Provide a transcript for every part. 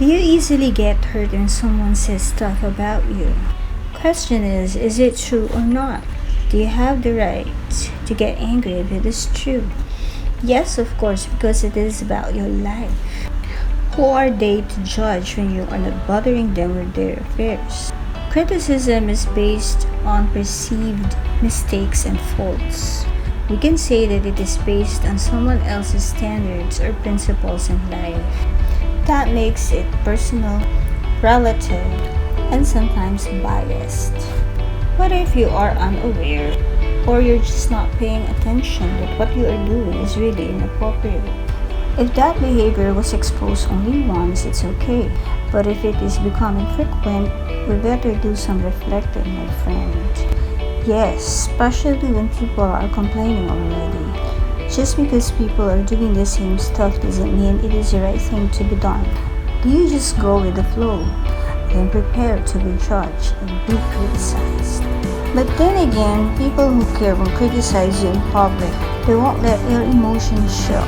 Do you easily get hurt when someone says stuff about you? Question is it true or not? Do you have the right to get angry if it is true? Yes, of course, because it is about your life. Who are they to judge when you are not bothering them with their affairs? Criticism is based on perceived mistakes and faults. We can say that it is based on someone else's standards or principles in life. That makes it personal, relative, and sometimes biased. What if you are unaware or you're just not paying attention that what you are doing is really inappropriate? If that behavior was exposed only once, it's okay. But if it is becoming frequent, we better do some reflecting, my friend. Yes, especially when people are complaining already. Just because people are doing the same stuff doesn't mean it is the right thing to be done. Do you just go with the flow, then prepare to be judged and be criticized? But then again, people who care will criticize you in public. They won't let their emotions show,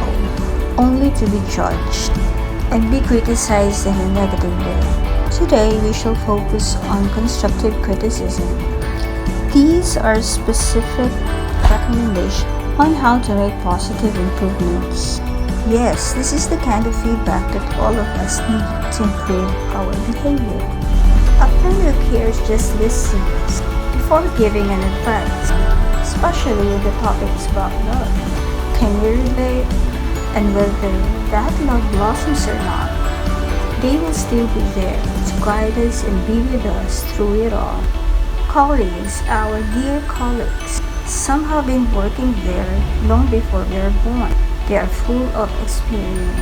only to be judged and be criticized in a negative way. Today, we shall focus on constructive criticism. These are specific recommendations on how to make positive improvements. Yes, this is the kind of feedback that all of us need to improve our behavior. A friend who cares just listens before giving an advice, especially when the topic is about love. Can you relate? And whether that love blossoms or not, they will still be there to guide us and be with us through it all. Colleagues, our dear colleagues, some have been working there long before we are born. They are full of experience.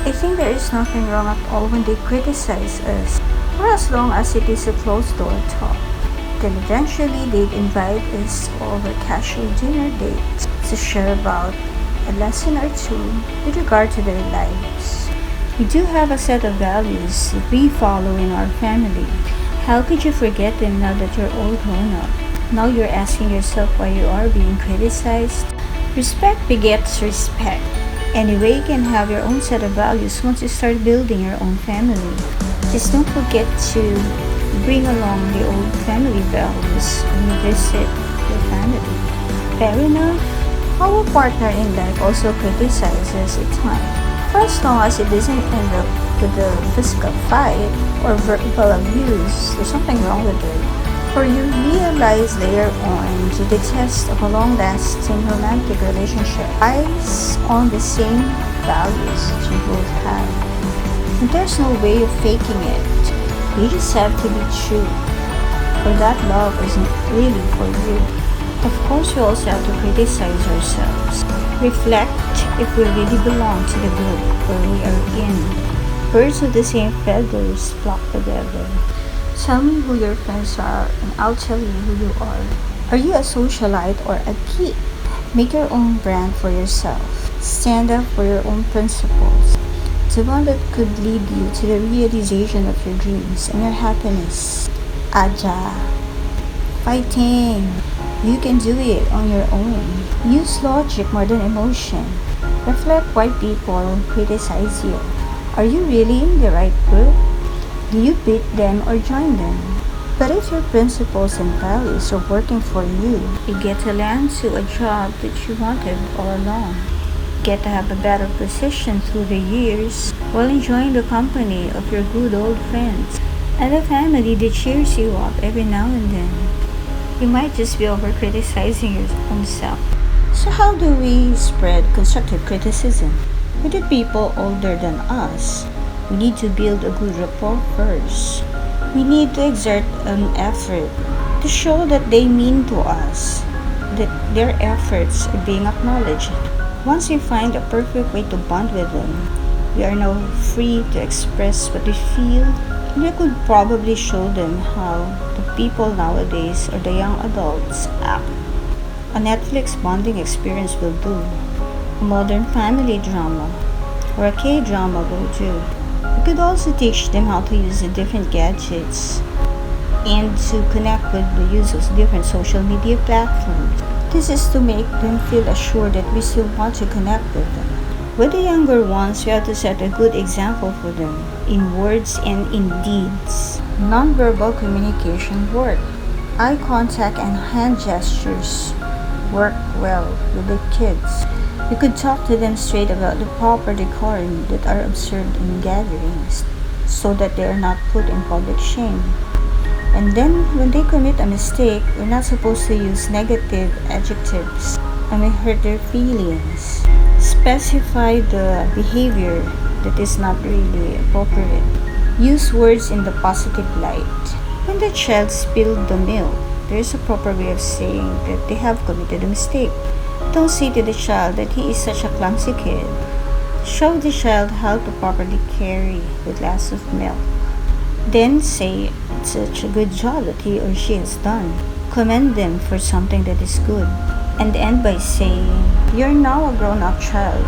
I think there is nothing wrong at all when they criticize us, for as long as it is a closed-door talk. Then eventually they'd invite us over casual dinner dates to share about a lesson or two with regard to their lives. We do have a set of values that we follow in our family. How could you forget them now that you're all grown up? Now you're asking yourself why you are being criticized? Respect begets respect. Anyway, you can have your own set of values once you start building your own family. Just don't forget to bring along the old family values when you visit your family. Fair enough? Our partner in life also criticizes at times. For as long as it doesn't end up with a physical fight or verbal abuse, there's something wrong with it. For you realize later on the test of a long-lasting romantic relationship lies on the same values that you both have. And there's no way of faking it. You just have to be true. For that love isn't really for you. Of course, we also have to criticize ourselves. Reflect if we really belong to the group where we are in. Birds of the same feathers flock together. Tell me who your friends are and I'll tell you who you are. Are you a socialite or a geek? Make your own brand for yourself. Stand up for your own principles. The one that could lead you to the realization of your dreams and your happiness. Aja. Fighting. You can do it on your own. Use logic more than emotion. Reflect why people criticize you. Are you really in the right group? Do you beat them or join them? But if your principles and values are working for you, you get to land to a job that you wanted all along. Get to have a better position through the years while enjoying the company of your good old friends and a family that cheers you up every now and then. You might just be over criticizing your own self. So how do we spread constructive criticism? With the people older than us, we need to build a good rapport first. We need to exert an effort to show that they mean to us, that their efforts are being acknowledged. Once we find a perfect way to bond with them, we are now free to express what we feel, and we could probably show them how the people nowadays or the young adults act. A Netflix bonding experience will do. A modern family drama or a K-drama will do. We could also teach them how to use the different gadgets and to connect with the use of different social media platforms. This is to make them feel assured that we still want to connect with them. With the younger ones, we have to set a good example for them in words and in deeds. Nonverbal communication work. Eye contact and hand gestures work well with the kids. You could talk to them straight about the proper decorum that are observed in gatherings so that they are not put in public shame. And then, when they commit a mistake, we're not supposed to use negative adjectives and may hurt their feelings. Specify the behavior that is not really appropriate. Use words in the positive light. When the child spilled the milk, there is a proper way of saying that they have committed a mistake. Don't say to the child that he is such a clumsy kid. Show the child how to properly carry the glass of milk. Then say it's such a good job that he or she has done. Commend them for something that is good. And end by saying, you're now a grown-up child.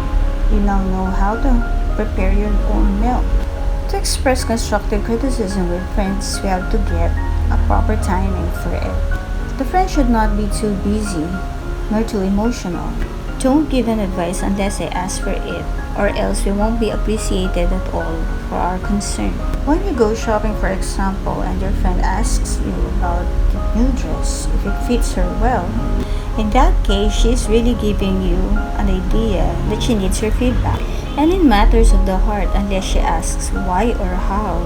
You now know how to prepare your own milk. To express constructive criticism with friends, we have to get a proper timing for it. The friend should not be too busy nor too emotional. Don't give an advice unless I ask for it, or else we won't be appreciated at all for our concern. When you go shopping, for example, and your friend asks you about the new dress, if it fits her well, in that case, she is really giving you an idea that she needs your feedback. And in matters of the heart, unless she asks why or how,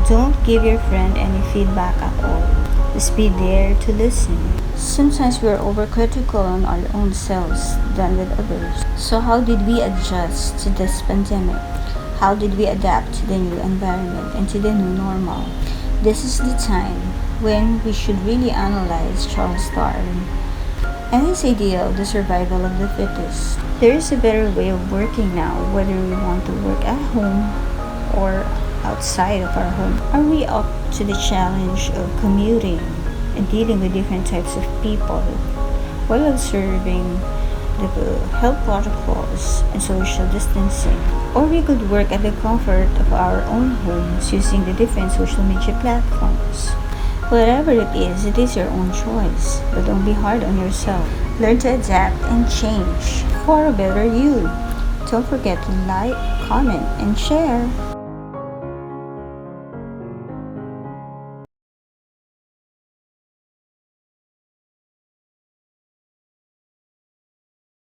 don't give your friend any feedback at all. Just be there to listen. Sometimes we are overcritical on our own selves than with others. So how did we adjust to this pandemic? How did we adapt to the new environment and to the new normal? This is the time when we should really analyze Charles Darwin and his idea of the survival of the fittest. There is a better way of working now, whether we want to work at home or outside of our home. Are we up to the challenge of commuting and dealing with different types of people while observing the health protocols and social distancing? Or we could work at the comfort of our own homes using the different social media platforms. Whatever it is your own choice, but don't be hard on yourself. Learn to adapt and change for a better you. Don't forget to like, comment, and share.